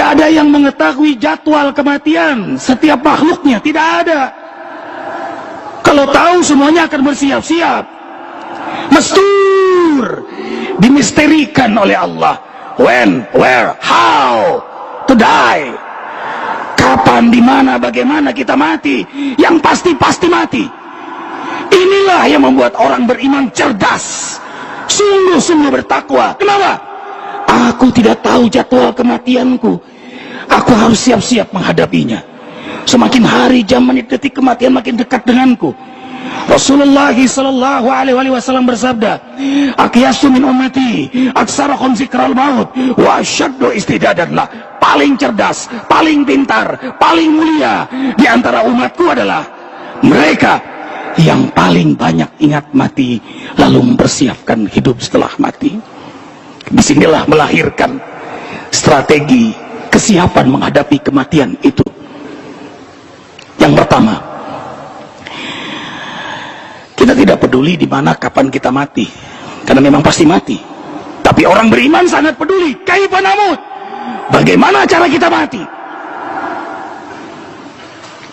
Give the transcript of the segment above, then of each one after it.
Tidak ada yang mengetahui jadwal kematian setiap makhluknya, tidak ada. Kalau tahu semuanya akan bersiap-siap. Mestur, dimisterikan oleh Allah. When, where, how to die. Kapan, di mana, bagaimana kita mati. Yang pasti mati. Inilah yang membuat orang beriman cerdas, sungguh-sungguh bertakwa. Kenapa? Aku tidak tahu jadwal kematianku. Aku harus siap-siap menghadapinya. Semakin hari, jam, menit, detik kematian makin dekat denganku. Rasulullah sallallahu alaihi wasallam bersabda, "Aqyasu min ummati aksarahum dzikral maut wa asyaddu istidadan lah." Paling cerdas, paling pintar, paling mulia di antara umatku adalah mereka yang paling banyak ingat mati lalu mempersiapkan hidup setelah mati. Disinilah melahirkan strategi kesiapan menghadapi kematian itu. Yang pertama, kita tidak peduli di mana kapan kita mati, karena memang pasti mati. Tapi orang beriman sangat peduli. Kaifa namut? Bagaimana cara kita mati?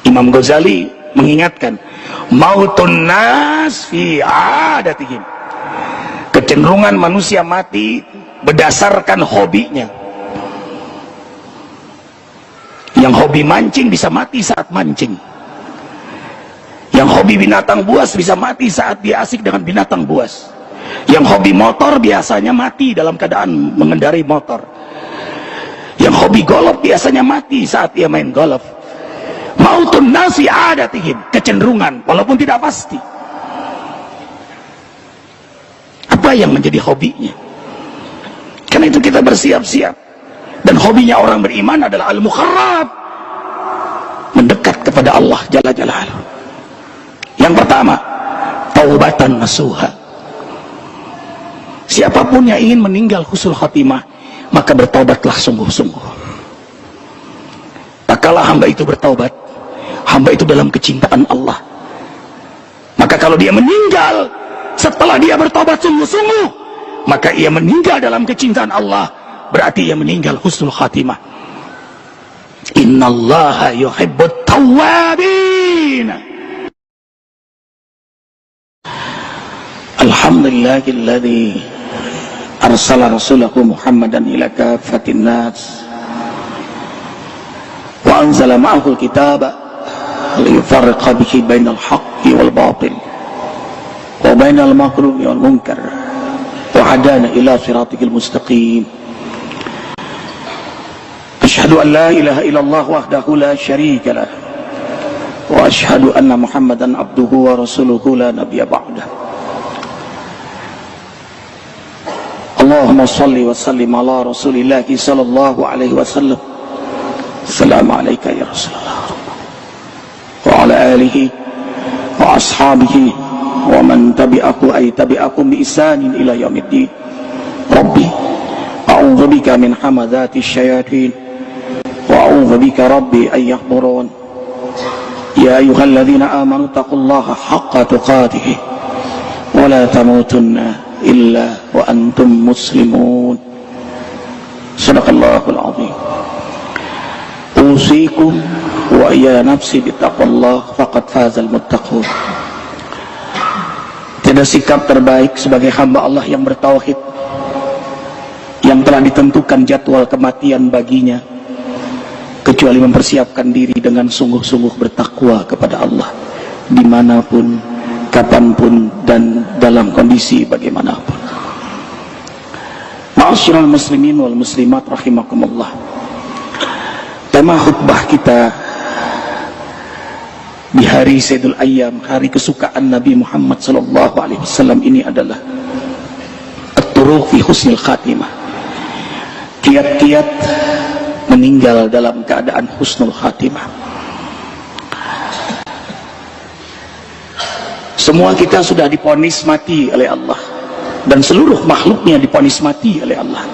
Imam Ghazali mengingatkan, mautun nas fi adatihim. Kecenderungan manusia mati berdasarkan hobinya. Yang hobi mancing bisa mati saat mancing. Yang hobi binatang buas bisa mati saat dia asik dengan binatang buas. Yang hobi motor biasanya mati dalam keadaan mengendarai motor. Yang hobi golf biasanya mati saat dia main golf. Mautun nasi adatihim, kecenderungan walaupun tidak pasti. Apa yang menjadi hobinya? Karena itu kita bersiap-siap. Dan hobinya orang beriman adalah al-mukharrab, mendekat kepada Allah Jalla Jalaluhu. Yang pertama, taubatan nasuha. Siapapun yang ingin meninggal husnul khatimah, maka bertaubatlah sungguh-sungguh. Tak kala hamba itu bertaubat, hamba itu dalam kecintaan Allah, maka kalau dia meninggal setelah dia bertaubat sungguh-sungguh, maka ia meninggal dalam kecintaan Allah, berarti ia meninggal husnul khatimah. Innallaha yuhibbut tawwabin. Alhamdulillahilladzi arsala rasulahu Muhammadan ila kafatin nas wa anzala ma'ahu al-kitaba liyufarriqa bihi bainal haqqi wal batil wa bainal maghrubi wal munkar wa hadana ila siratikal mustaqim. Asyhadu an la ilaha illallah wahdahu la syarika lah wa asyhadu anna Muhammadan abduhu wa rasuluhu la nabiyya ba'dah. Allahumma salli wa sallim ala rasulillahi sallallahu alaihi wasallam. Assalamu alayka ya Rasulullah wa ala alihi wa ashabihi wa man tabi'ahu ay tabi'akum bi ihsanin ila yaumiddin. Rabbi a'udzu bika min hamazati syayatin wa a'udzu bika rabbi ay yahdurun. Ya ayyuhalladzina amanu taqullaha haqqa tuqatih wa la tamutunna illa wa antum muslimun. Sadaqallahul azim. Usikum wa ya nafsi bittaqwallah faqad fazal muttaqun. Tiada sikap terbaik sebagai hamba Allah yang bertauhid, yang telah ditentukan jadwal kematian baginya, kecuali mempersiapkan diri dengan sungguh-sungguh bertakwa kepada Allah dimanapun, kapanpun, dan dalam kondisi bagaimanapun. Ma'asyiral muslimin wal muslimat rahimakumullah. Tema khutbah kita di hari Sayyidul Ayyam, hari kesukaan Nabi Muhammad sallallahu alaihi wasallam ini adalah at-turuq fi husnil khatimah. Kiat-kiat meninggal dalam keadaan husnul khatimah. Semua kita sudah diponis mati oleh Allah, dan seluruh makhluknya diponis mati oleh Allah.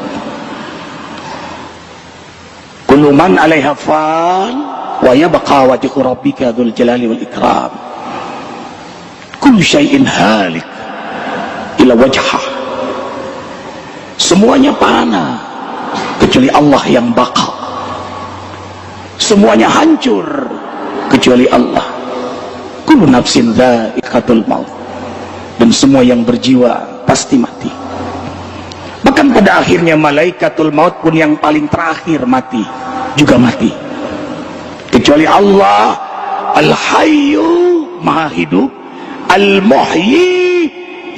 Kullu man 'alaiha fan wa yabqa wajhu rabbika dzul jalali wal ikram. Kullu syai'in halik ila wajhah. Semuanya fana kecuali Allah yang baqa. semuanya hancur kecuali Allah. Kullu nafsin dha'iqatul maut, dan semua yang berjiwa pasti mati. Bahkan pada akhirnya malaikatul maut pun yang paling terakhir mati juga mati, kecuali Allah Al-Hayyu, maha hidup, Al-Muhyi,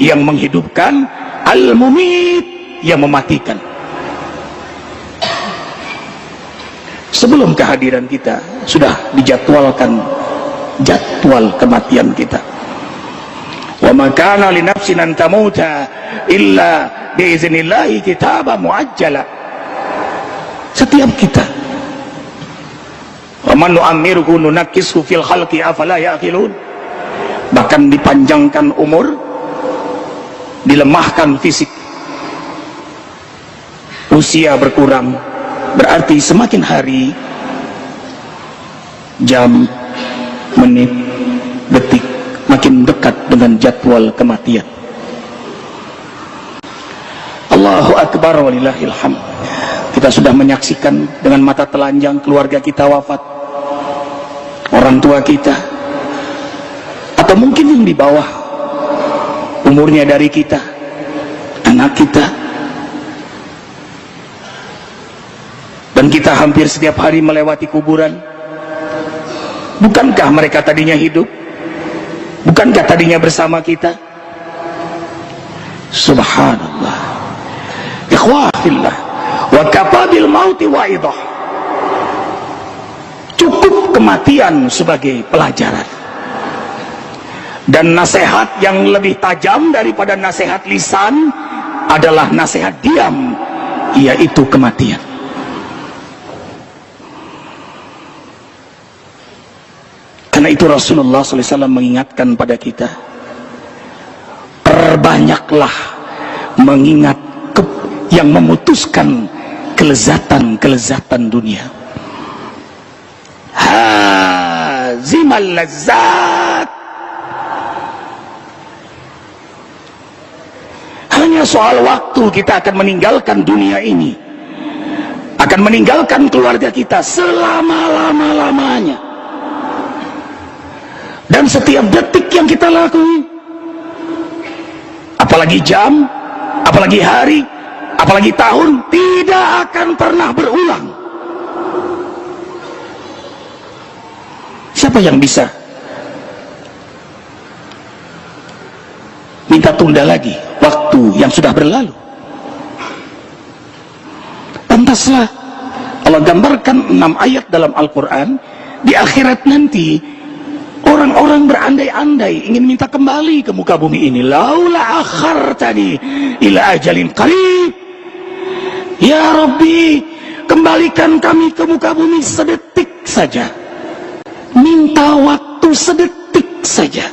yang menghidupkan, Al-Mumit, yang mematikan. Sebelum kehadiran kita sudah dijadwalkan jadwal kematian kita. Wa ma kana li nafsin an tamuta illa bi idznillahi kitaban muajjala. Setiap kita, wa man nu'ammirhu nunakkishu fil khalqi afala yaqilun, bahkan dipanjangkan umur, dilemahkan fisik, usia berkurang, berarti semakin hari, jam, menit, detik makin dekat dengan jadwal kematian. Allahu Akbar walillahil hamd. Kita sudah menyaksikan dengan mata telanjang keluarga kita wafat, orang tua kita, atau mungkin yang di bawah umurnya dari kita, anak kita. Dan kita hampir setiap hari melewati kuburan. Bukankah mereka tadinya hidup? Bukankah tadinya bersama kita? Subhanallah. Ikhwafillah, wa kafa bil mauti wa'idah. Cukup kematian sebagai pelajaran. Dan nasihat yang lebih tajam daripada nasihat lisan adalah nasihat diam, yaitu kematian. Karena itu Rasulullah SAW mengingatkan pada kita, perbanyaklah mengingat yang memutuskan kelezatan-kelezatan dunia. Hazimal lazzat. Hanya soal waktu kita akan meninggalkan dunia ini, akan meninggalkan keluarga kita selama-lama-lamanya. Dan setiap detik yang kita lakui, apalagi jam, apalagi hari, apalagi tahun, tidak akan pernah berulang. Siapa yang bisa minta tunda lagi waktu yang sudah berlalu? Pantaslah Allah gambarkan 6 ayat dalam Al-Quran. Di akhirat nanti orang-orang berandai-andai ingin minta kembali ke muka bumi ini. Laula akhartani ila ajalin qarib, ya Rabbi, kembalikan kami ke muka bumi sedetik saja, minta waktu sedetik saja,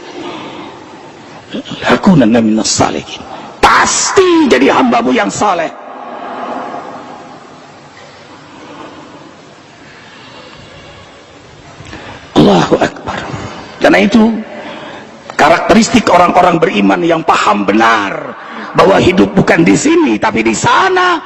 lakunanna minas salihin, pasti jadi hambamu yang saleh. Allahu Akbar. Karena itu karakteristik orang-orang beriman yang paham benar bahwa hidup bukan di sini tapi di sana.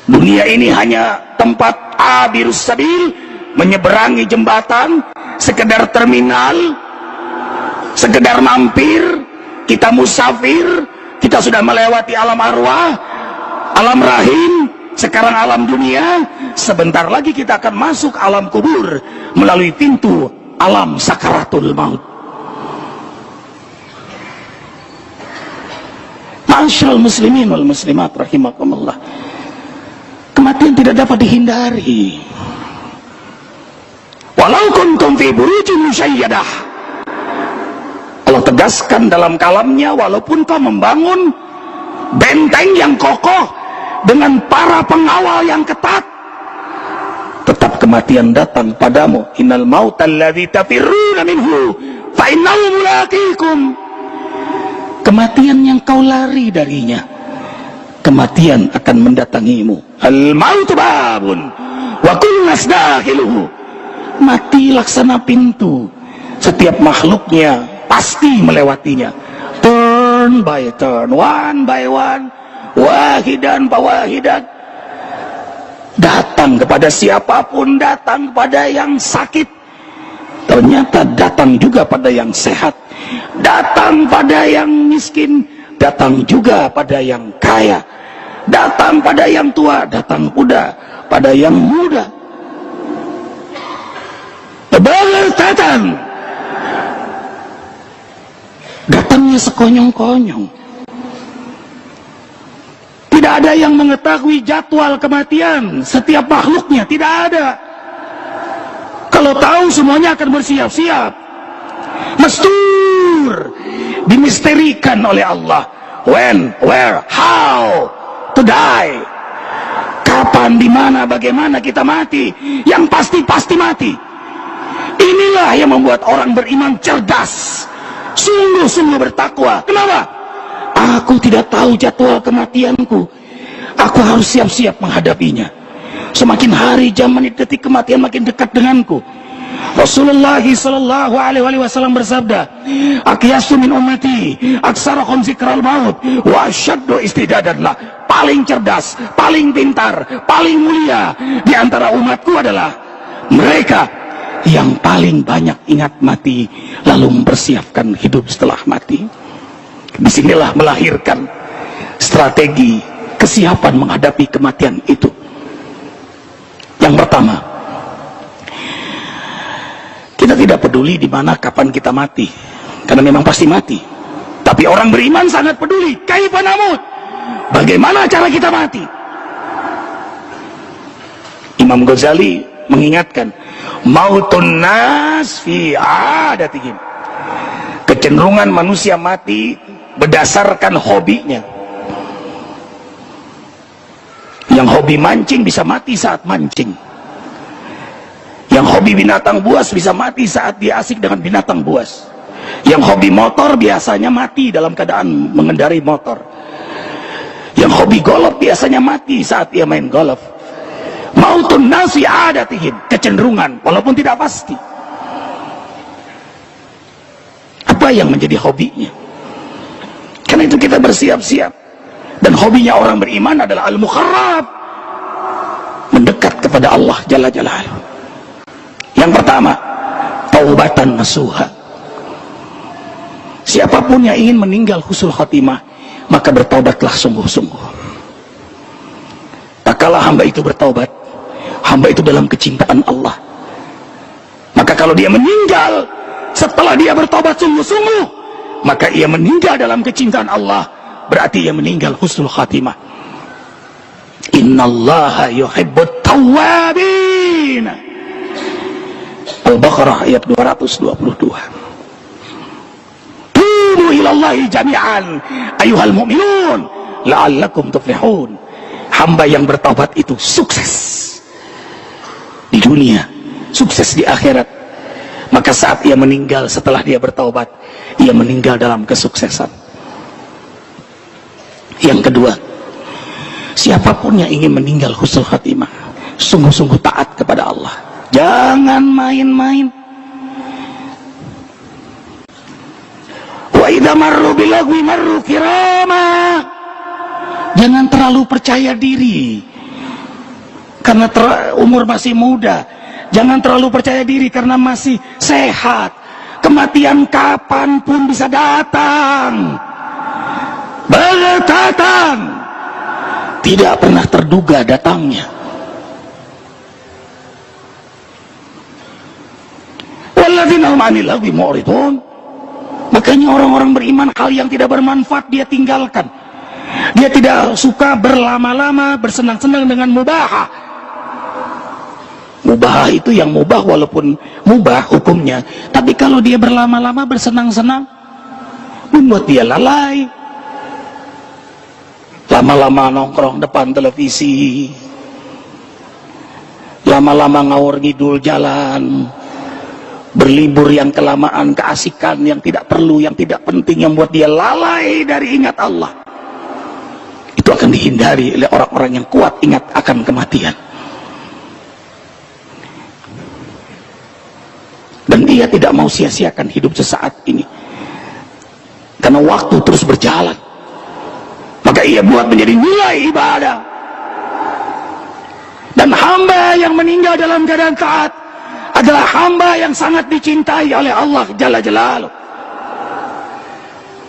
Dunia ini hanya tempat abirus sabil, menyeberangi jembatan, sekedar terminal, sekedar mampir. Kita musafir, kita sudah melewati alam arwah, alam rahim, sekarang alam dunia. Sebentar lagi kita akan masuk alam kubur melalui pintu alam sakaratul maut. Ma'asyiral muslimin wal muslimat rahimakumullah, kematian tidak dapat dihindari. Walau kuntum fi burujin musyayyadah, Allah tegaskan dalam kalamnya, walaupun kau membangun benteng yang kokoh dengan para pengawal yang ketat, tetap kematian datang padamu. Innal mautal ladzi tafirruna minhu fa innahu mulaqikum. Kematian yang kau lari darinya, kematian akan mendatangimu. Al mautu babun wa kullu nas dakhiluhu. Mati laksana pintu, setiap makhluknya pasti melewatinya. Turn by turn, one by one, wahidan pa wahidan. Datang kepada siapapun, datang kepada yang sakit, ternyata datang juga pada yang sehat, datang pada yang miskin, datang juga pada yang kaya, datang pada yang tua, datang pula pada yang muda. Datang, datangnya sekonyong-konyong. Tidak ada yang mengetahui jadwal kematian setiap makhluknya, tidak ada. Kalau tahu semuanya akan bersiap-siap. Mastur, dimisterikan oleh Allah. When, where, how to die. Kapan, di mana, bagaimana kita mati. Yang pasti mati. Inilah yang membuat orang beriman cerdas, sungguh-sungguh bertakwa. Kenapa? Aku tidak tahu jadwal kematianku. Aku harus siap-siap menghadapinya. Semakin hari, jam, menit, detik kematian makin dekat denganku. Rasulullah sallallahu alaihi wasallam bersabda, "Aqyasu min ummati aksarahum zikral maut wa asyaddu istidadan lah." Paling cerdas, paling pintar, paling mulia di antara umatku adalah mereka yang paling banyak ingat mati lalu mempersiapkan hidup setelah mati. Disinilah melahirkan strategi kesiapan menghadapi kematian itu. Yang pertama, kita tidak peduli di mana kapan kita mati, karena memang pasti mati. Tapi orang beriman sangat peduli. Kaifa namut? Bagaimana cara kita mati? Imam Ghazali mengingatkan, mautun nas fi adatihim. Kecenderungan manusia mati berdasarkan hobinya. Yang hobi mancing bisa mati saat mancing. Yang hobi binatang buas bisa mati saat dia asik dengan binatang buas. Yang hobi motor biasanya mati dalam keadaan mengendarai motor. Yang hobi golf biasanya mati saat dia main golf. Mautun nasi adatihim, kecenderungan walaupun tidak pasti. Apa yang menjadi hobinya? Karena itu kita bersiap-siap. Dan hobinya orang beriman adalah al-muqarrab, mendekat kepada Allah Jalla Jalaluhu. Yang pertama, taubatan nasuha. Siapapun yang ingin meninggal husnul khatimah, maka bertaubatlah sungguh-sungguh. Tak kalah hamba itu bertaubat, hamba itu dalam kecintaan Allah. Maka kalau dia meninggal setelah dia bertaubat sungguh-sungguh, maka ia meninggal dalam kecintaan Allah, berarti ia meninggal husnul khatimah. Innallaha yuhibbut tawwabin. Al-Baqarah ayat 222. Tubu ilallahi jami'an ayuhal mu'minun la'allakum tuflihun. Hamba yang bertaubat itu sukses di dunia, sukses di akhirat. Maka saat ia meninggal setelah dia bertaubat, ia meninggal dalam kesuksesan. Yang kedua, siapapun yang ingin meninggal husnul khatimah, sungguh-sungguh taat kepada Allah. Jangan main-main. Wa idza marru bilagwi marru kirama. Jangan terlalu percaya diri karena umur masih muda. Jangan terlalu percaya diri karena masih sehat. Kematian kapanpun bisa datang. Datang, tidak pernah terduga datangnya. Walladzina hum 'anil lagwi mu'ridun. Makanya orang-orang beriman hal yang tidak bermanfaat dia tinggalkan. Dia tidak suka berlama-lama bersenang-senang dengan mubahah. Mubahah itu yang mubah walaupun mubah hukumnya, tapi kalau dia berlama-lama bersenang-senang membuat dia lalai. Lama-lama nongkrong depan televisi, lama-lama ngawur ngidul jalan, berlibur yang kelamaan, keasikan yang tidak perlu, yang tidak penting, yang buat dia lalai dari ingat Allah. Itu akan dihindari oleh orang-orang yang kuat ingat akan kematian. Dan dia tidak mau sia-siakan hidup sesaat ini, karena waktu terus berjalan. Maka ia buat menjadi nilai ibadah. Dan Dan hamba yang meninggal dalam keadaan taat adalah hamba yang sangat dicintai oleh Allah Jalla Jalaluh.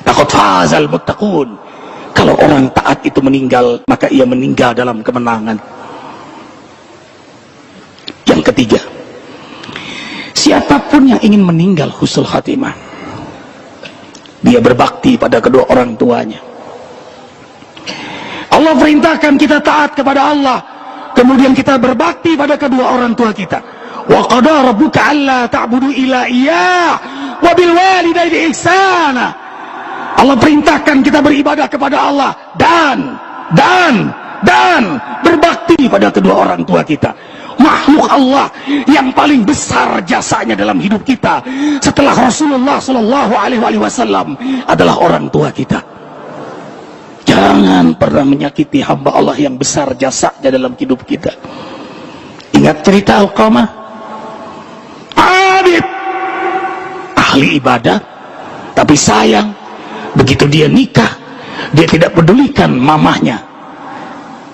Laqad fazal muttaqun. Kalau orang taat itu meninggal, maka ia meninggal dalam kemenangan. Yang ketiga, siapapun yang ingin meninggal husnul khatimah, dia berbakti pada kedua orang tuanya. Allah perintahkan kita taat kepada Allah, kemudian kita berbakti pada kedua orang tua kita. Wa qada rabbuka alla ta'budu illa iyyah wa bil walidayni ihsana. Allah perintahkan kita beribadah kepada Allah dan berbakti pada kedua orang tua kita. Makhluk Allah yang paling besar jasanya dalam hidup kita setelah Rasulullah Shallallahu Alaihi Wasallam adalah orang tua kita. Jangan pernah menyakiti hamba Allah yang besar jasanya dalam hidup kita. Ingat cerita Alqamah, abid, ahli ibadah, tapi sayang begitu dia nikah, dia tidak pedulikan mamahnya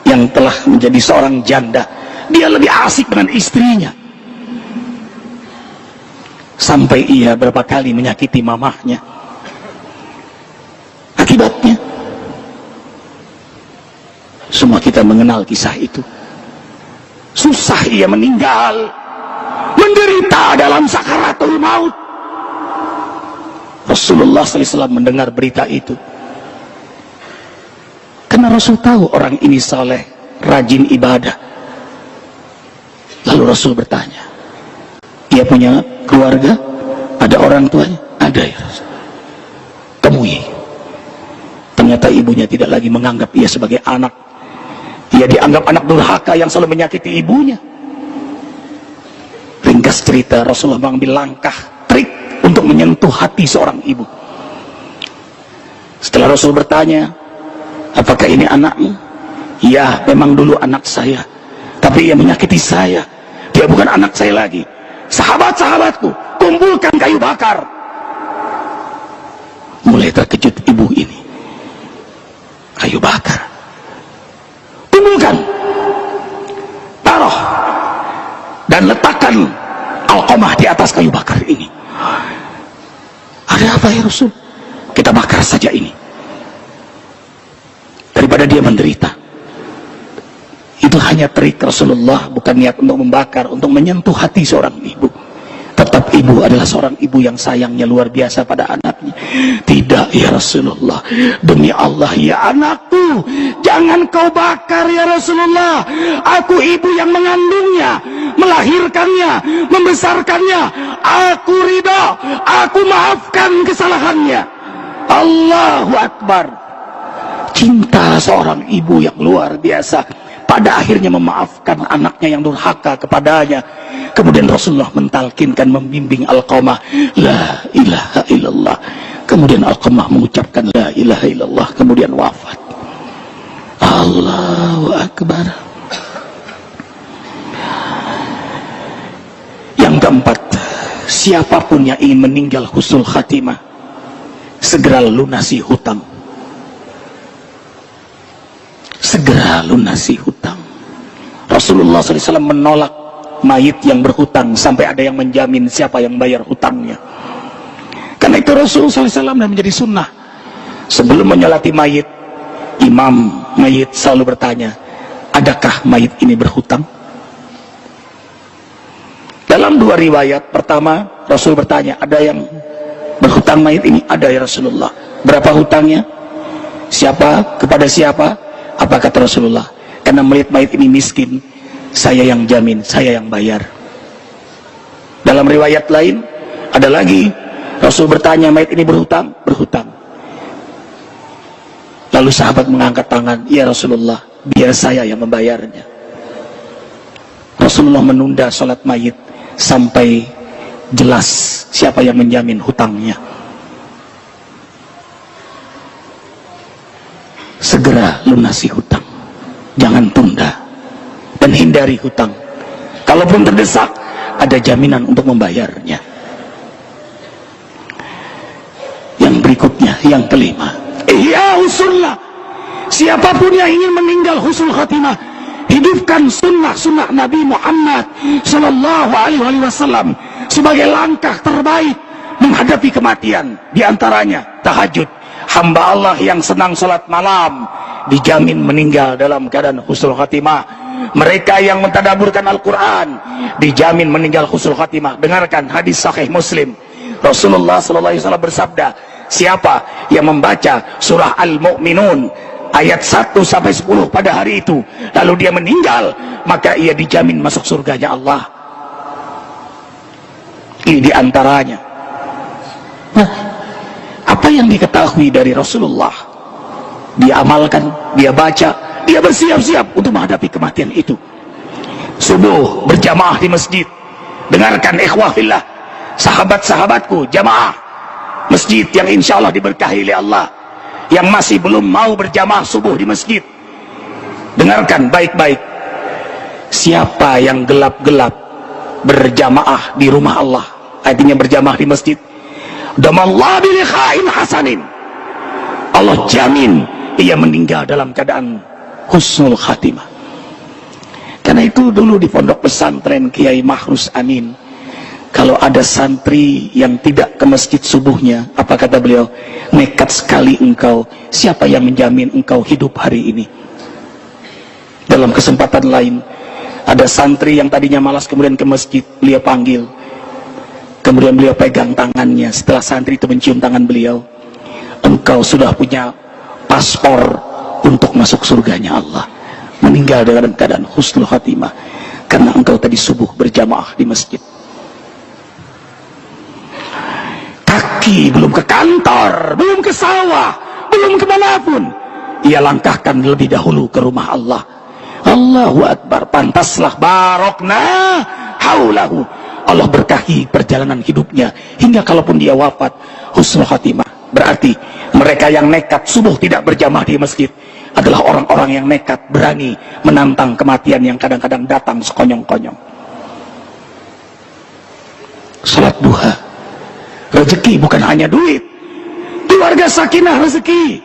yang telah menjadi seorang janda. Dia lebih asik dengan istrinya, sampai ia berapa kali menyakiti mamahnya. Akibatnya semua kita mengenal kisah itu. Susah ia meninggal, menderita dalam sakaratul maut. Rasulullah SAW mendengar berita itu, karena Rasul tahu orang ini saleh, rajin ibadah. Lalu Rasul bertanya, ia punya keluarga, ada orang tuanya? Ada ya Rasul. Temui. Ternyata ibunya tidak lagi menganggap ia sebagai anak. Ia dianggap anak durhaka yang selalu menyakiti ibunya. Ringkas cerita, Rasulullah mengambil langkah trik untuk menyentuh hati seorang ibu. Setelah Rasul bertanya, apakah ini anakmu? Ya, memang dulu anak saya, tapi ia menyakiti saya. Dia bukan anak saya lagi. Sahabat-sahabatku, kumpulkan kayu bakar. Mulai terkejut ibu ini. Kayu bakar, kumpulkan, taruh, dan letakkan Alqamah di atas kayu bakar ini. Ada apa ya Rasul? Kita bakar saja ini, daripada dia menderita. Itu hanya trik Rasulullah, bukan niat untuk membakar, untuk menyentuh hati seorang ibu. Tetap ibu adalah seorang ibu yang sayangnya luar biasa pada anaknya. Tidak ya Rasulullah, demi Allah ya anakku, jangan kau bakar ya Rasulullah. Aku ibu yang mengandungnya, melahirkannya, membesarkannya. Aku ridha, aku maafkan kesalahannya. Allahu Akbar. Cinta seorang ibu yang luar biasa, pada akhirnya memaafkan anaknya yang durhaka kepadanya. Kemudian Rasulullah mentalkinkan, membimbing Alqamah, la ilaha illallah. Kemudian Alqamah mengucapkan la ilaha illallah, kemudian wafat. Allahu Akbar. Yang keempat, siapapun yang ingin meninggal husnul khatimah, segera lunasi hutang. Segera lunasi hutang. Rasulullah SAW menolak mayit yang berhutang sampai ada yang menjamin siapa yang bayar hutangnya. Karena itu Rasulullah SAW dan menjadi sunnah, sebelum menyolati mayit, imam mayit selalu bertanya, adakah mayit ini berhutang? Dalam dua riwayat, pertama Rasul bertanya, ada yang berhutang mayit ini? Ada ya Rasulullah. Berapa hutangnya? Siapa? Kepada siapa? Apa kata Rasulullah? Karena melihat mayit ini miskin, saya yang jamin, saya yang bayar. Dalam riwayat lain ada lagi, Rasul bertanya, mayit ini berhutang? Berhutang. Lalu sahabat mengangkat tangan, ya Rasulullah, biar saya yang membayarnya. Rasulullah menunda sholat mayit sampai jelas siapa yang menjamin hutangnya. Segera lunasi hutang, jangan tunda, dan hindari hutang. Kalaupun terdesak, ada jaminan untuk membayarnya. Yang berikutnya, yang kelima, ihya sunnah. Siapapun yang ingin meninggal husnul khatimah, hidupkan sunnah-sunnah Nabi Muhammad Sallallahu Alaihi Wasallam sebagai langkah terbaik menghadapi kematian. Di antaranya tahajud. Hamba Allah yang senang salat malam dijamin meninggal dalam keadaan husnul khatimah. Mereka yang mentadaburkan Al-Quran dijamin meninggal husnul khatimah. Dengarkan hadis sahih Muslim. Rasulullah Sallallahu Alaihi Wasallam bersabda, siapa yang membaca surah Al-Mu'minun ayat 1 sampai 10 pada hari itu lalu dia meninggal, maka ia dijamin masuk surganya Allah. Ini diantaranya. Nah, apa yang diketahui dari Rasulullah dia amalkan, dia baca, dia bersiap-siap untuk menghadapi kematian itu. Subuh berjamaah di masjid. Dengarkan ikhwah fillah, sahabat-sahabatku, jamaah masjid yang insya Allah diberkahi oleh Allah. Yang masih belum mau berjamaah subuh di masjid, dengarkan baik-baik. Siapa yang gelap-gelap berjamaah di rumah Allah, artinya berjamaah di masjid, damallahu bi liqa'in hasanin, Allah jamin ia meninggal dalam keadaan husnul khatimah. Karena itu dulu di pondok pesantren Kiai Mahrus Amin, kalau ada santri yang tidak ke masjid subuhnya, apa kata beliau? Nekat sekali engkau, siapa yang menjamin engkau hidup hari ini? Dalam kesempatan lain, ada santri yang tadinya malas kemudian ke masjid, beliau panggil, kemudian beliau pegang tangannya. Setelah santri itu mencium tangan beliau, engkau sudah punya paspor untuk masuk surganya Allah. Meninggal dalam keadaan husnul khatimah karena engkau tadi subuh berjamaah di masjid. Kaki belum ke kantor, belum ke sawah, belum kemanapun, ia langkahkan lebih dahulu ke rumah Allah. Allahu Akbar. Pantaslah barokna haulahu, Allah berkahi perjalanan hidupnya hingga kalaupun dia wafat husnul khatimah. Berarti mereka yang nekat subuh tidak berjamaah di masjid adalah orang-orang yang nekat berani menantang kematian yang kadang-kadang datang sekonyong-konyong. Salat duha, rezeki bukan hanya duit, keluarga sakinah rezeki,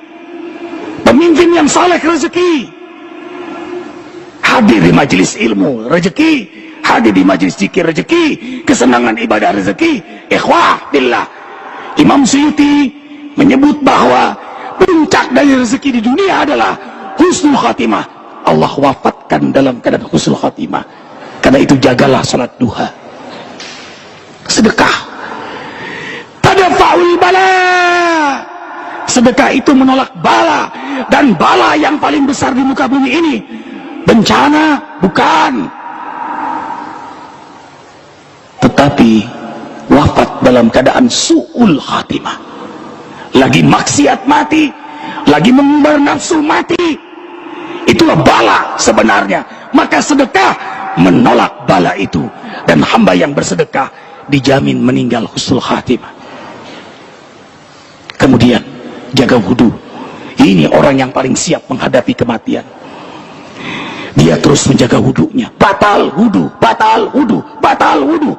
pemimpin yang saleh rezeki, hadir di majelis ilmu rezeki, hadir di majelis zikir rezeki, kesenangan ibadah rezeki. Ikhwah billah, Imam Suyuti menyebut bahwa puncak dari rezeki di dunia adalah husnul khatimah. Allah wafatkan dalam keadaan husnul khatimah. Karena itu jagalah salat duha, sedekah, tadafa'ul bala. Sedekah itu menolak bala, dan bala yang paling besar di muka bumi ini bencana bukan, tetapi wafat dalam keadaan su'ul khatimah, lagi maksiat mati, lagi mengumbar nafsu mati. Itulah bala sebenarnya. Maka sedekah menolak bala itu, dan hamba yang bersedekah dijamin meninggal husnul khatimah. Kemudian jaga wudu. Ini orang yang paling siap menghadapi kematian. Dia terus menjaga wudunya. Batal wudu, batal wudu, batal wudu.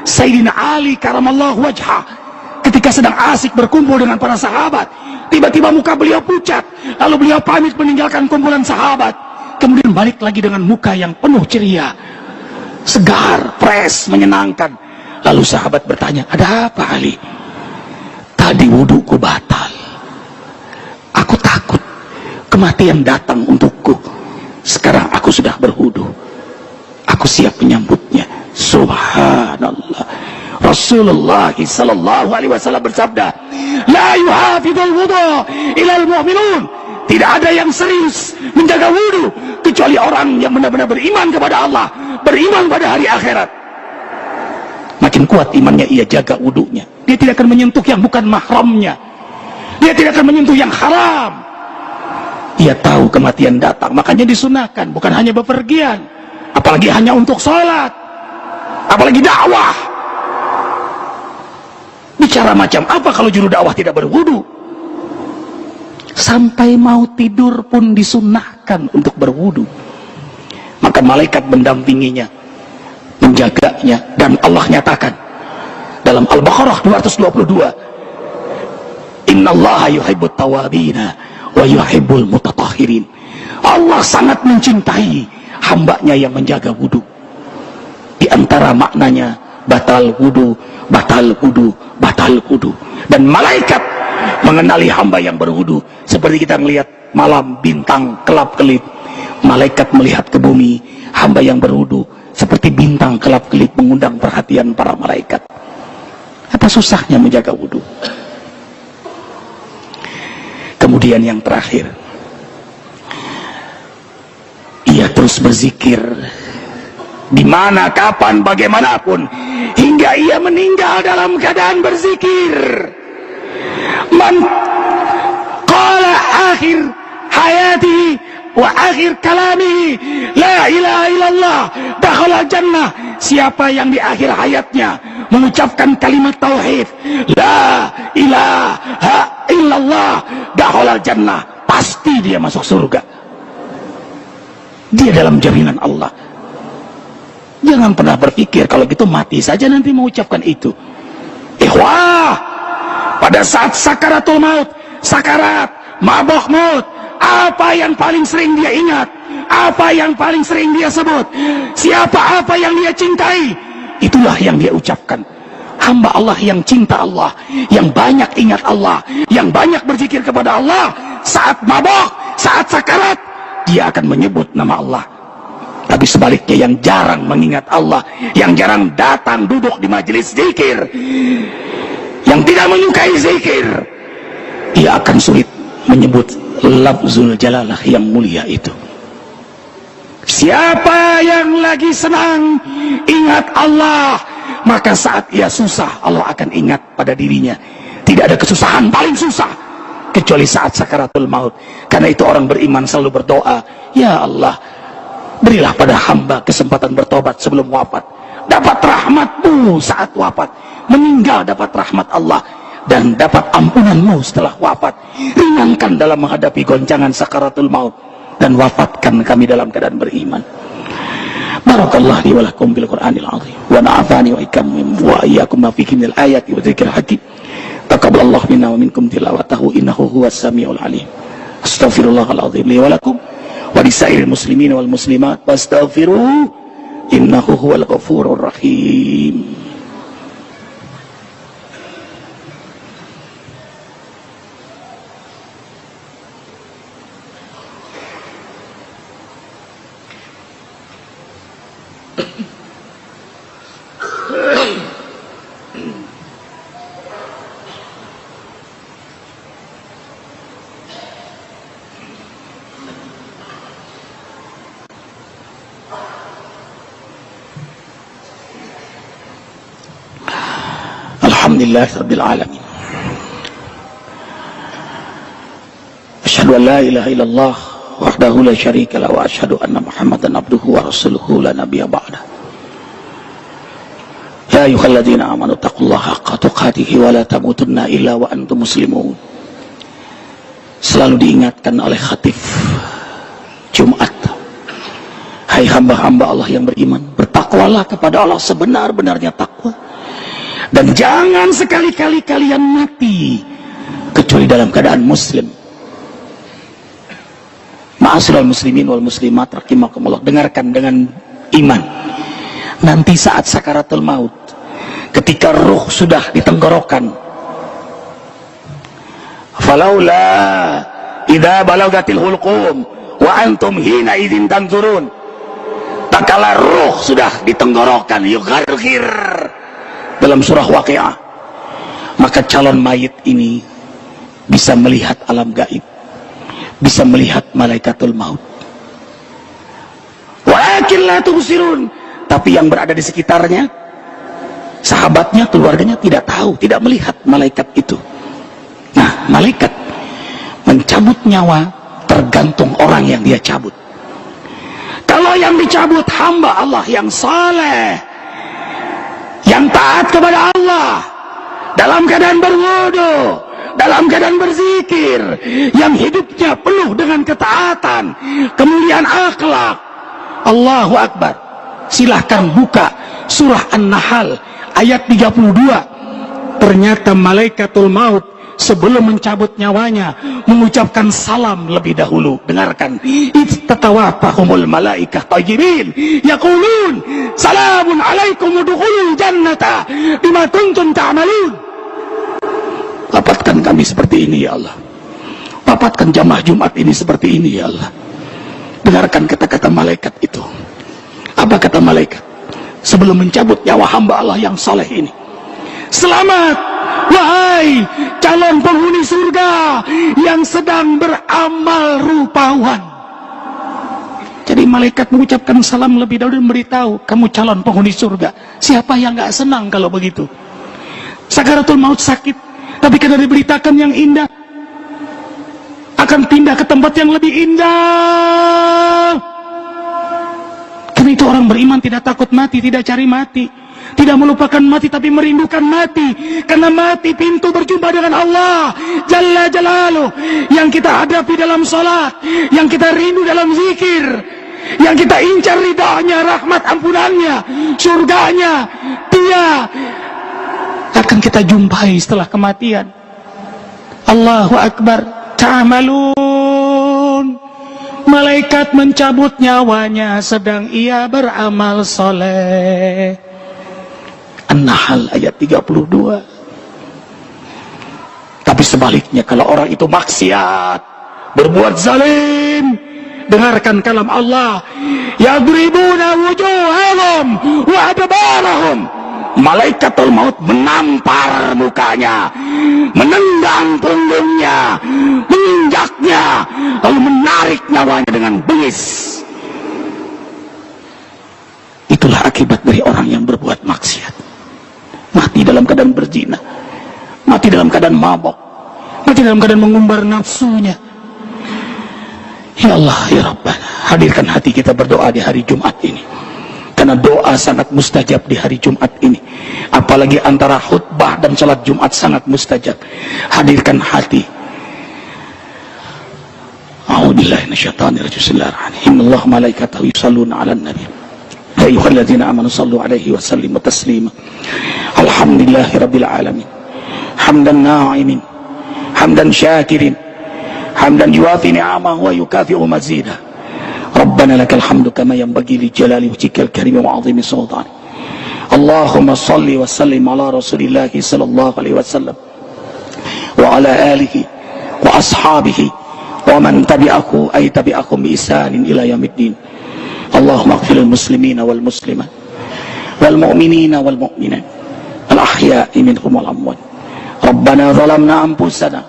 Sayyidina Ali karamallahu wajhah ketika sedang asik berkumpul dengan para sahabat, tiba-tiba muka beliau pucat, lalu beliau pamit meninggalkan kumpulan sahabat, kemudian balik lagi dengan muka yang penuh ceria, segar, fresh, menyenangkan. Lalu sahabat bertanya, ada apa Ali? Tadi wuduku batal, aku takut kematian datang untukku. Sekarang aku sudah berwudu, aku siap menyambutnya. Subhanallah. Rasulullah sallallahu alaihi wasallam bersabda, la yuhafidul wudu ilal mu'minun. Tidak ada yang serius menjaga wudu kecuali orang yang benar-benar beriman kepada Allah, beriman pada hari akhirat. Makin kuat imannya, ia jaga wudunya. Dia tidak akan menyentuh yang bukan mahramnya, dia tidak akan menyentuh yang haram. Dia tahu kematian datang, makanya disunahkan bukan hanya bepergian, apalagi hanya untuk sholat, apalagi dakwah. Bicara macam apa kalau juru dakwah tidak berwudu? Sampai mau tidur pun disunahkan untuk berwudu. Maka malaikat mendampinginya, menjaganya, dan Allah nyatakan dalam Al-Baqarah 222, innallaha yuhibbut tawabina wa yuhibbul mutatahhirin. Allah sangat mencintai hambanya yang menjaga wudu. Di antara maknanya batal wudu, batal wudu, batal wudu. Dan malaikat mengenali hamba yang berwudu seperti kita melihat malam bintang kelap-kelip. Malaikat melihat ke bumi hamba yang berwudu seperti bintang kelap-kelip, mengundang perhatian para malaikat. Apa susahnya menjaga wudu? Kemudian yang terakhir, ia terus berzikir di mana, kapan, bagaimanapun, hingga ia meninggal dalam keadaan berzikir. Man qala akhir hayati wa akhir kalami la ilaha illallah dakhala jannah. Siapa yang di akhir hayatnya mengucapkan kalimat tauhid la ilaha illallah dakhala jannah, pasti dia masuk surga. Dia dalam jaminan Allah. Jangan pernah berpikir kalau gitu mati saja nanti mengucapkan itu. Ikhwah, pada saat sakaratul maut, sakarat, mabok maut, apa yang paling sering dia ingat? Apa yang paling sering dia sebut? Siapa, apa yang dia cintai? Itulah yang dia ucapkan. Hamba Allah yang cinta Allah, yang banyak ingat Allah, yang banyak berzikir kepada Allah, saat mabok, saat sakarat, dia akan menyebut nama Allah. Tapi sebaliknya yang jarang mengingat Allah, yang jarang datang duduk di majelis zikir, yang tidak menyukai zikir, ia akan sulit menyebut lafzul jalalah yang mulia itu. Siapa yang lagi senang ingat Allah, maka saat ia susah Allah akan ingat pada dirinya. Tidak ada kesusahan paling susah kecuali saat sakaratul maut. Karena itu orang beriman selalu berdoa, ya Allah, berilah pada hamba kesempatan bertobat sebelum wafat, dapat rahmat-Mu saat wafat, meninggal dapat rahmat Allah, dan dapat ampunan-Mu setelah wafat. Ringankan dalam menghadapi goncangan sakaratul maut, dan wafatkan kami dalam keadaan beriman. Barakallahu li wa lakum bil Qur'anil azim wa na'afani wa iyyakum ma fihi minal ayati wa dzikril hakim. Taqabbalallahu minna wa minkum tilawatahu innahu huwas samiul alim. Astaghfirullahal azim li wa lakum wa lisairil muslimin wal muslimat wastaghfiruhu innahu huwal ghafurur rahim. Alhamdulillah Rabbil Alamin. Asyhadu an la ilaha illallah wahdahu la syarika lahu wa asyhadu anna Muhammadan abduhu wa rasuluhu la nabiyya ba'da. Ya ayyuhalladzina amanu taqullaha haqqa tuqatih wa la tamutunna illa wa antum muslimun. Selalu diingatkan oleh khatib Jumat, hai hamba-hamba Allah yang beriman, bertakwalah kepada Allah sebenar-benarnya takwa. Dan jangan sekali-kali kalian mati kecuali dalam keadaan muslim. Ma'asyiral muslimin wal muslimat rahimakumullah, dengarkan dengan iman. Nanti saat sakaratul maut, ketika ruh sudah di tenggorokan, falaula idza balagatil hulqum wa antum hina idzin tanzurun, tak kala ruh sudah di tenggorokan, yugharghir dalam surah Waqiah, maka calon mayit ini bisa melihat alam gaib, bisa melihat malaikatul maut. Walakin la tubsirun, tapi yang berada di sekitarnya, sahabatnya, keluarganya tidak tahu, tidak melihat malaikat itu. Nah, malaikat mencabut nyawa tergantung orang yang dia cabut. Kalau yang dicabut hamba Allah yang saleh, yang taat kepada Allah, dalam keadaan berwudu, dalam keadaan berzikir, yang hidupnya penuh dengan ketaatan, kemuliaan akhlak, Allahu Akbar. Silahkan buka surah An-Nahl ayat 32. Ternyata malaikatul maut sebelum mencabut nyawanya mengucapkan salam lebih dahulu. Dengarkan, istatawafahumul malaikah thayyibin yaqulun salamun alaikum udkhulul jannata bima kuntum ta'malun. Wafatkan kami seperti ini ya Allah, wafatkan jamaah Jumat ini seperti ini ya Allah. Dengarkan kata-kata malaikat itu. Apa kata malaikat sebelum mencabut nyawa hamba Allah yang saleh ini? Selamat wahai calon penghuni surga yang sedang beramal rupawan. Jadi malaikat mengucapkan salam lebih dahulu dan memberitahu, kamu calon penghuni surga. Siapa yang gak senang kalau begitu? Sakaratul maut sakit, tapi karena diberitakan yang indah, akan pindah ke tempat yang lebih indah. Karena itu orang beriman tidak takut mati, tidak cari mati, tidak melupakan mati, tapi merindukan mati. Karena mati pintu berjumpa dengan Allah Jalla Jalaluh, yang kita hadapi dalam salat, yang kita rindu dalam zikir, yang kita incar ridhanya, rahmat ampunannya, surganya. Dia akan kita jumpai setelah kematian. Allahu Akbar. Ta'malun. Malaikat mencabut nyawanya sedang ia beramal soleh. An-Nahl ayat 32. Tapi sebaliknya, kalau orang itu maksiat, berbuat zalim, dengarkan kalam Allah, yadribuna wujuhahum wa adbarahum. Malaikatul maut menampar mukanya, menendang punggungnya, menginjaknya, lalu menarik nyawanya dengan bengis. Itulah akibat dari orang yang berbuat maksiat. Mati dalam keadaan berzina, mati dalam keadaan mabok, mati dalam keadaan mengumbar nafsunya. Ya Allah, ya Rabbana, hadirkan hati kita berdoa di hari Jumat ini. Karena doa sangat mustajab di hari Jumat ini. Apalagi antara khutbah dan salat Jumat sangat mustajab. Hadirkan hati. A'udzubillahi minasyaitonir rajim. Bismillahirrahmanirrahim. Innallaha malaikatahu yusholluna 'alan nabi. Ya ayyuhalladzina amanu shallu 'alaihi wa sallimu taslima. Alhamdulillahirabbil alamin. Hamdan na'imin, hamdan syakirin, hamdan yuwafi ni'amahu wa yukafi'u mazidah. Rabbana lakal hamdu kama yanbaghi li jalali wajhikal karim wa 'azimi sultanik. Allahumma shalli wa sallim ala Rasulillah sallallahu alaihi wasallam wa ala alihi wa ashabihi wa man tabi'ahu ay tabi'ahum bi ihsanin ila yaumiddin. Allahumma ighfir lil muslimina wal muslimat wal mu'minina wal mu'minat al ahya'i minhum wal amwat. Rabbana zalamna anfusana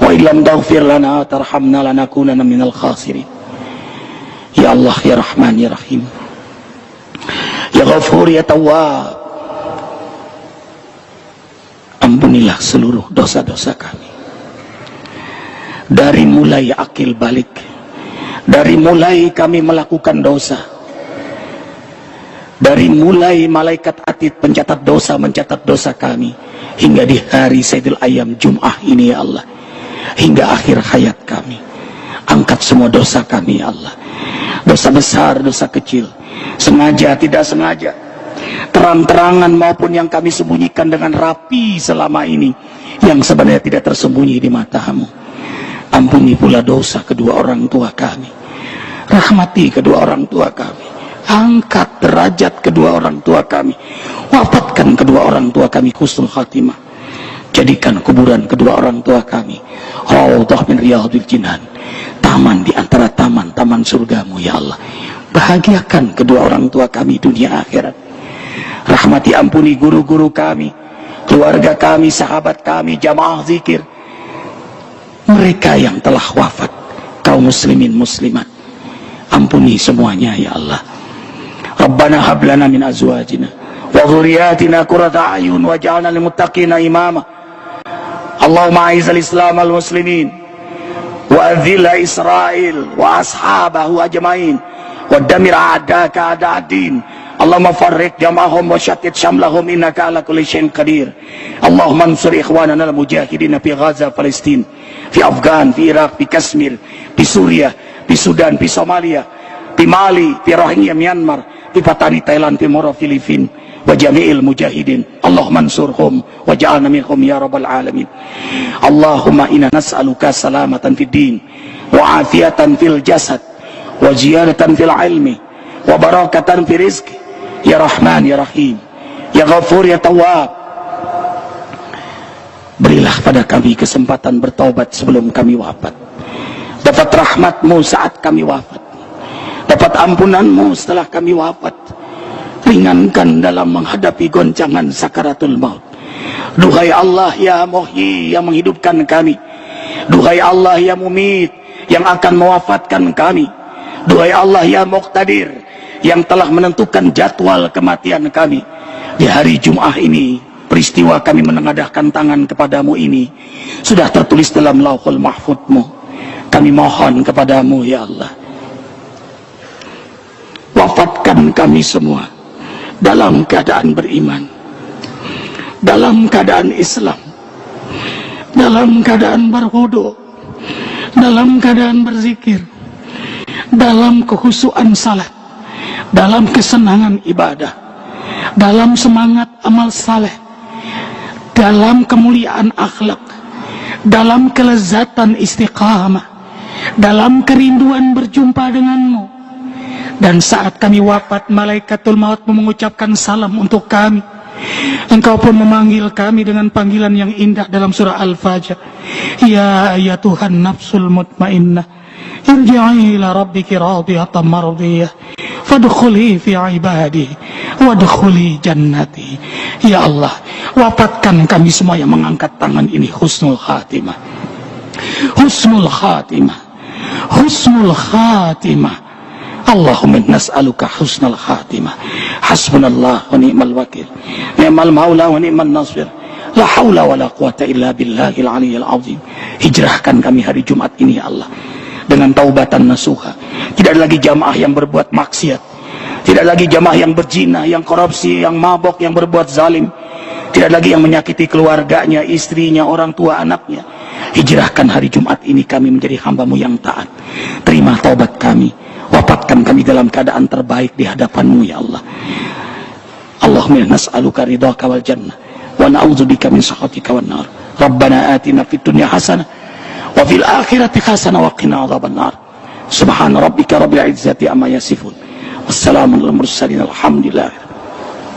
wa illam taghfir lana tarhamna lanakunanna minal khasirin. Ya Allah, ya Rahman, ya Rahim, ya Ghafur, ya Tawwab, ampunilah seluruh dosa-dosa kami. Dari mulai akil balik, dari mulai kami melakukan dosa, dari mulai malaikat atid mencatat dosa kami, hingga di hari Sayyidul Ayyam Jum'ah ini ya Allah, hingga akhir hayat kami. Angkat semua dosa kami ya Allah, dosa besar, dosa kecil, sengaja, tidak sengaja, terang-terangan maupun yang kami sembunyikan dengan rapi selama ini, yang sebenarnya tidak tersembunyi di matamu. Ampuni pula dosa kedua orang tua kami, rahmati kedua orang tua kami, angkat derajat kedua orang tua kami, wafatkan kedua orang tua kami husnul khatimah. Jadikan kuburan kedua orang tua kami raudhah min riyadhil jinan, taman di antara taman-taman surgamu ya Allah. Bahagiakan kedua orang tua kami dunia akhirat. Rahmati ampuni guru-guru kami, keluarga kami, sahabat kami, jamaah zikir, mereka yang telah wafat, kaum muslimin muslimat, ampuni semuanya ya Allah. Rabbana hab lana min azwajina wa dhurriyyatina qurrata a'yun waj'alna lil muttaqina imama. Allahumma a'izzal islam wal muslimin wa adhilla Israel wa ashabahu ajmain wa damir a'daka a'da'ad-din. Allahumma farriq jama'ahum wa shattit shamlahum innaka ala kulli syai'in qadir. Allahumma ansur ikhwanana al-mujahidin fi Gaza, Palestin, fi Afghan, fi Iraq, fi Kashmir, fi Suriah, fi Sudan, fi Somalia, fi Mali, fi Rohingya, Myanmar, fi Patani Thailand, Timor, Filipin, wa jami'il mujahidin. Allahumma ansurhum wa ja'alna minhum ya rabbal alamin. Allahumma inna nas'aluka salamatan fid din wa afiatan fil jasad wa ziyadatan fil ilmi wa barakatan fil rizqi ya Rahman ya Rahim ya Ghafur ya Tawwab. Berilah pada kami kesempatan bertaubat sebelum kami wafat, dapat rahmat-Mu saat kami wafat, dapat ampunan-Mu setelah kami wafat. Ringankan dalam menghadapi goncangan sakaratul maut. Duhai Allah ya Muhyi yang menghidupkan kami, duhai Allah ya Mumit yang akan mewafatkan kami, duhai Allah ya Muqtadir yang telah menentukan jadwal kematian kami. Di hari Jum'ah ini, peristiwa kami menengadahkan tangan kepadamu ini sudah tertulis dalam Lauhul Mahfudmu. Kami mohon kepadamu ya Allah, wafatkan kami semua dalam keadaan beriman, dalam keadaan Islam, dalam keadaan berwudu, dalam keadaan berzikir, dalam kekhusyuan salat, dalam kesenangan ibadah, dalam semangat amal saleh, dalam kemuliaan akhlak, dalam kelezatan istiqamah, dalam kerinduan berjumpa denganmu. Dan saat kami wafat, malaikatul maut mengucapkan salam untuk kami. Engkau pun memanggil kami dengan panggilan yang indah dalam surah Al-Fajr. Ya Tuhan nafsul mutmainnah, irji'i ila rabbiki radiyatan mardiyah, fadkhuli fi ibadi, wadkhuli jannati. Ya Allah, wafatkan kami semua yang mengangkat tangan ini husnul khatimah. Husnul khatimah. Husnul khatimah. Allahumma nas'aluka husnal khatimah. Hasbunallah wa ni'mal wakil, ni'mal maula wa ni'mal nasir. La haula wa la quwata illa billahil aliyyil azim. Hijrahkan kami hari Jumat ini ya Allah dengan taubatan nasuha. Tidak ada lagi jamaah yang berbuat maksiat, tidak lagi jamaah yang berzina, yang korupsi, yang mabok, yang berbuat zalim, tidak lagi yang menyakiti keluarganya, istrinya, orang tua, anaknya. Hijrahkan hari Jumat ini kami menjadi hamba-Mu yang taat. Terima taubat kami, wafatkan kami dalam keadaan terbaik di hadapan-Mu ya Allah. Allahumma nas'aluka ridhaka wal jannah wa na'udzubika min sakhatika wan nar. Rabbana atina fid dunya hasanah wa fil akhirati hasanah wa qina adzaban nar. Subhana rabbika rabbil izzati amma yasifun. Wassalamun alal mursalin alhamdulillah.